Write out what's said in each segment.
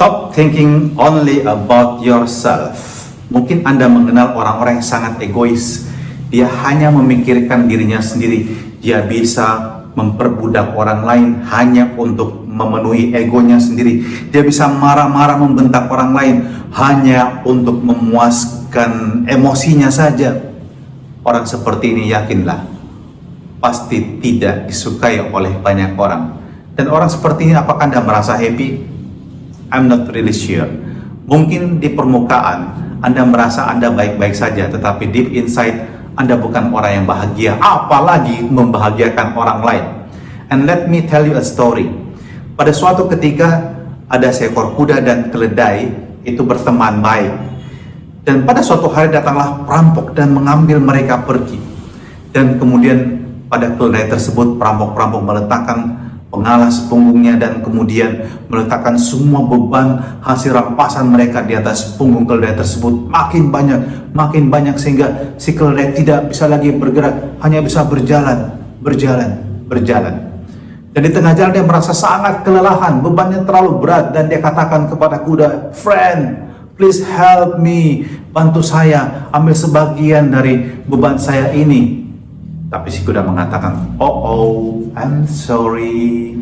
Stop thinking only about yourself. Mungkin Anda mengenal orang-orang yang sangat egois. Dia hanya memikirkan dirinya sendiri. Dia bisa memperbudak orang lain hanya untuk memenuhi egonya sendiri. Dia bisa marah-marah membentak orang lain hanya untuk memuaskan emosinya saja. Orang seperti ini, yakinlah, pasti tidak disukai oleh banyak orang. Dan orang seperti ini, apakah Anda merasa happy? I'm not really sure. Mungkin di permukaan Anda merasa Anda baik-baik saja, tetapi deep inside Anda bukan orang yang bahagia, apalagi membahagiakan orang lain. And let me tell you a story. Pada suatu ketika ada seekor kuda dan keledai itu berteman baik. Dan pada suatu hari datanglah perampok dan mengambil mereka pergi. Dan kemudian pada keledai tersebut perampok-perampok meletakkan pengalas punggungnya dan kemudian meletakkan semua beban hasil rampasan mereka di atas punggung keledai tersebut makin banyak sehingga si keledai tidak bisa lagi bergerak, hanya bisa berjalan. Dan di tengah jalan dia merasa sangat kelelahan, bebannya terlalu berat dan dia katakan kepada kuda, "Friend, please help me, bantu saya, ambil sebagian dari beban saya ini." Tapi si kuda mengatakan, "Oh, I'm sorry.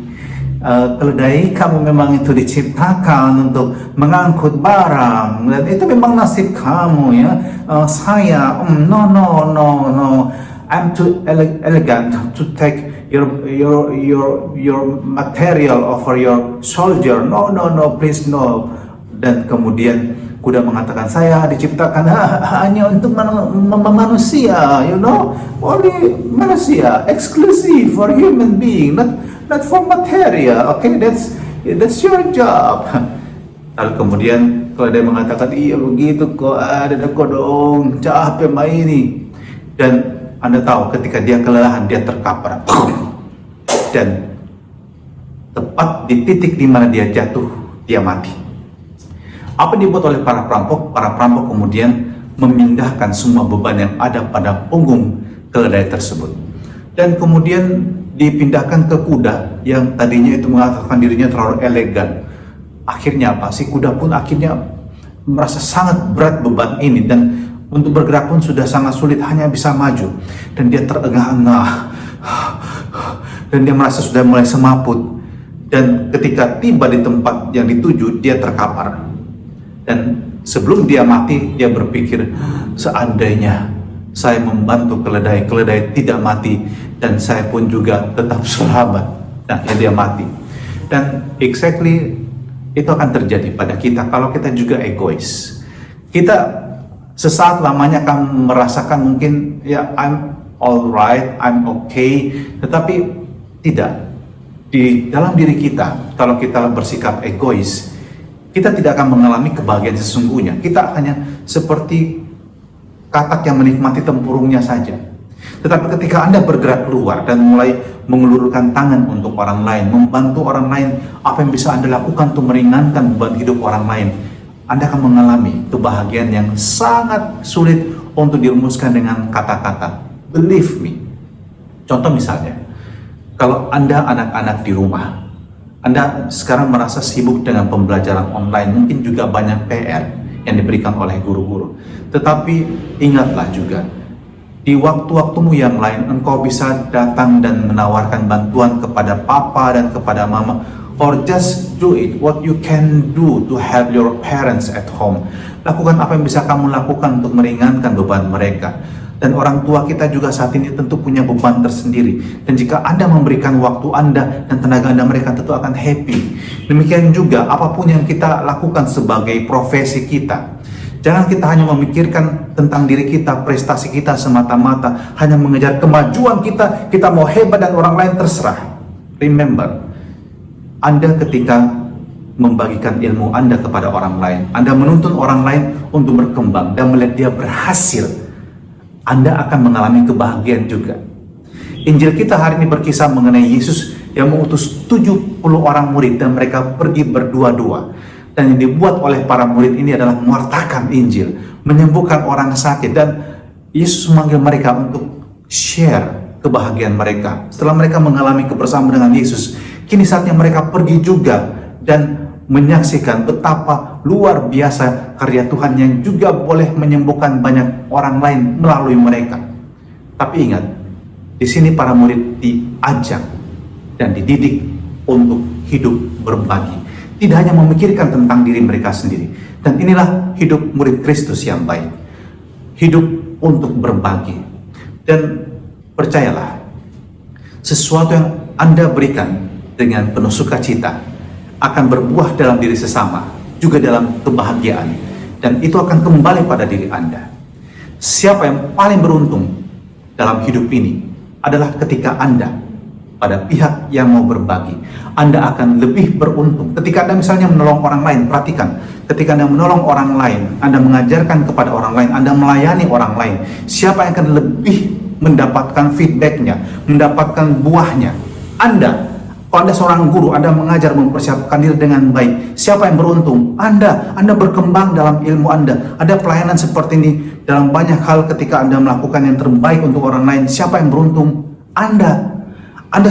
Keledai, kamu memang itu diciptakan untuk mengangkut barang dan itu memang nasib kamu ya. Saya, no. I'm too elegant to take your material over your soldier. No, please no." Dan kemudian kuda mengatakan, "Saya diciptakan hanya untuk manusia, only manusia, exclusive for human being, not for material. Okay, that's your job." Lalu kemudian keledai mengatakan, "Iya begitu kok, ada dong, capek main ini." Dan Anda tahu ketika dia kelelahan, dia terkapar. Dan tepat di titik di mana dia jatuh, dia mati. Apa yang dibuat oleh para perampok? Para perampok kemudian memindahkan semua beban yang ada pada punggung keledai tersebut. Dan kemudian dipindahkan ke kuda yang tadinya itu mengatakan dirinya terlalu elegan. Akhirnya apa? Si kuda pun akhirnya merasa sangat berat beban ini dan untuk bergerak pun sudah sangat sulit, hanya bisa maju. Dan dia terengah-engah. Dan dia merasa sudah mulai semaput. Dan ketika tiba di tempat yang dituju, dia terkapar. Dan sebelum dia mati, dia berpikir, seandainya saya membantu keledai tidak mati, dan saya pun juga tetap selamat. Dan dia mati. Dan exactly itu akan terjadi pada kita kalau kita juga egois. Kita sesaat lamanya akan merasakan mungkin, ya, I'm alright, I'm okay, tetapi tidak. Di dalam diri kita, kalau kita bersikap egois, kita tidak akan mengalami kebahagiaan sesungguhnya. Kita hanya seperti katak yang menikmati tempurungnya saja. Tetapi ketika Anda bergerak keluar dan mulai mengulurkan tangan untuk orang lain, membantu orang lain, apa yang bisa Anda lakukan untuk meringankan beban hidup orang lain, Anda akan mengalami kebahagiaan yang sangat sulit untuk dirumuskan dengan kata-kata. Believe me. Contoh misalnya, kalau Anda anak-anak di rumah, Anda sekarang merasa sibuk dengan pembelajaran online, mungkin juga banyak PR yang diberikan oleh guru-guru. Tetapi ingatlah juga, di waktu-waktumu yang lain, engkau bisa datang dan menawarkan bantuan kepada papa dan kepada mama, or just do it what you can do to help your parents at home. Lakukan apa yang bisa kamu lakukan untuk meringankan beban mereka. Dan orang tua kita juga saat ini tentu punya beban tersendiri. Dan jika Anda memberikan waktu Anda dan tenaga Anda, mereka tentu akan happy. Demikian juga apapun yang kita lakukan sebagai profesi kita. Jangan kita hanya memikirkan tentang diri kita, prestasi kita semata-mata, hanya mengejar kemajuan kita mau hebat dan orang lain terserah. Remember, Anda ketika membagikan ilmu Anda kepada orang lain, Anda menuntun orang lain untuk berkembang dan melihat dia berhasil, Anda akan mengalami kebahagiaan juga. Injil kita hari ini berkisah mengenai Yesus yang mengutus 70 orang murid dan mereka pergi berdua-dua. Dan yang dibuat oleh para murid ini adalah mewartakan Injil, menyembuhkan orang sakit, dan Yesus memanggil mereka untuk share kebahagiaan mereka. Setelah mereka mengalami kebersamaan dengan Yesus, kini saatnya mereka pergi juga dan menyaksikan betapa luar biasa karya Tuhan yang juga boleh menyembuhkan banyak orang lain melalui mereka. Tapi ingat, di sini para murid diajak dan dididik untuk hidup berbagi. Tidak hanya memikirkan tentang diri mereka sendiri. Dan inilah hidup murid Kristus yang baik. Hidup untuk berbagi. Dan percayalah, sesuatu yang Anda berikan dengan penuh sukacita akan berbuah dalam diri sesama, juga dalam kebahagiaan. Dan itu akan kembali pada diri Anda. Siapa yang paling beruntung dalam hidup ini adalah ketika Anda pada pihak yang mau berbagi. Anda akan lebih beruntung. Ketika Anda misalnya menolong orang lain, perhatikan, ketika Anda menolong orang lain, Anda mengajarkan kepada orang lain, Anda melayani orang lain, siapa yang akan lebih mendapatkan feedbacknya, mendapatkan buahnya? Anda. Kalau Anda seorang guru, Anda mengajar, mempersiapkan diri dengan baik, siapa yang beruntung? Anda berkembang dalam ilmu Anda. Ada pelayanan seperti ini dalam banyak hal. Ketika Anda melakukan yang terbaik untuk orang lain, siapa yang beruntung? Anda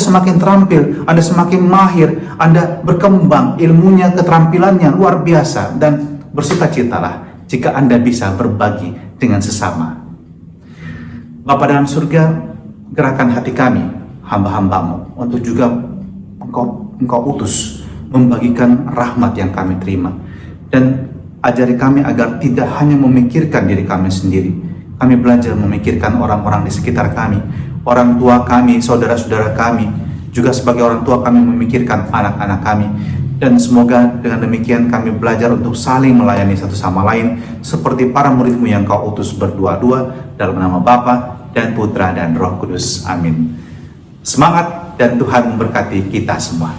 semakin terampil, Anda semakin mahir, Anda berkembang, ilmunya, keterampilannya luar biasa. Dan bersukacitalah jika Anda bisa berbagi dengan sesama. Bapa dalam surga, gerakan hati kami, hamba-hambamu, untuk juga Engkau utus membagikan rahmat yang kami terima. Dan ajari kami agar tidak hanya memikirkan diri kami sendiri. Kami belajar memikirkan orang-orang di sekitar kami, orang tua kami, saudara-saudara kami, juga sebagai orang tua kami memikirkan anak-anak kami. Dan semoga dengan demikian kami belajar untuk saling melayani satu sama lain, seperti para murid-Mu yang Kau utus berdua-dua, dalam nama Bapa dan Putra dan Roh Kudus. Amin. Semangat, dan Tuhan memberkati kita semua.